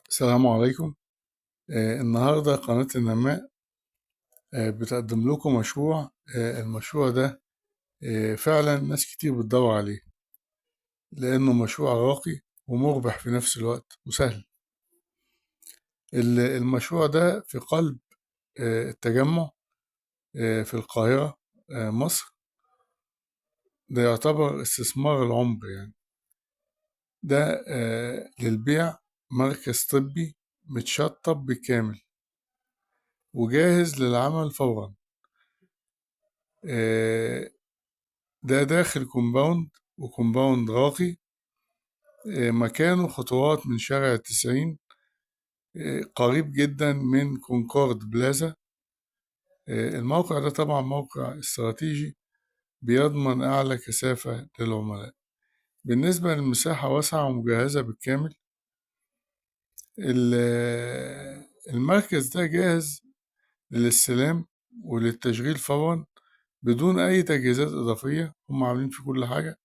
السلام عليكم. النهاردة قناة النماء بتقدم لكم مشروع. المشروع ده فعلا ناس كتير بتدور عليه، لأنه مشروع راقي ومربح في نفس الوقت وسهل. المشروع ده في قلب التجمع في القاهرة، مصر. ده يعتبر استثمار العمر يعني. ده للبيع، مركز طبي متشطب بالكامل وجاهز للعمل فورا. آه، ده داخل كومباوند، وكومباوند راقي. مكانه خطوات من شارع التسعين، قريب جدا من كونكورد بلازا. الموقع ده طبعا موقع استراتيجي بيضمن أعلى كثافة للعملاء. بالنسبة للمساحة واسعة ومجهزة بالكامل. المركز ده جاهز للاستلام وللتشغيل فورا بدون أي تجهيزات إضافية. هم عاملين فيه كل حاجة،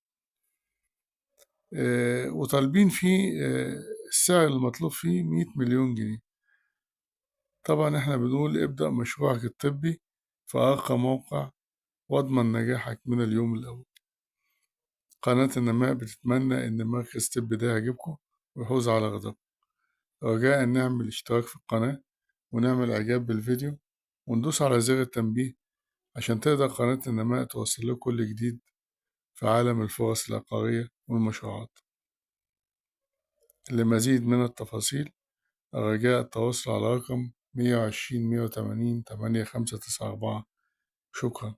وطالبين فيه السعر المطلوب فيه 100 مليون جنيه. طبعا احنا بنقول ابدأ مشروعك الطبي في أرقى موقع واضمن نجاحك من اليوم الأول. قناة النماء بتتمنى إن مركز الطب ده يعجبكم ويحوز على رضاكم. رجاء نعمل اشتراك في القناة ونعمل إعجاب بالفيديو وندوس على زر التنبيه عشان تقدر قناة النماء توصل لكم كل جديد في عالم الفرص العقارية والمشروعات. لمزيد من التفاصيل رجاء التواصل على رقم 120 180 8594. شكرا.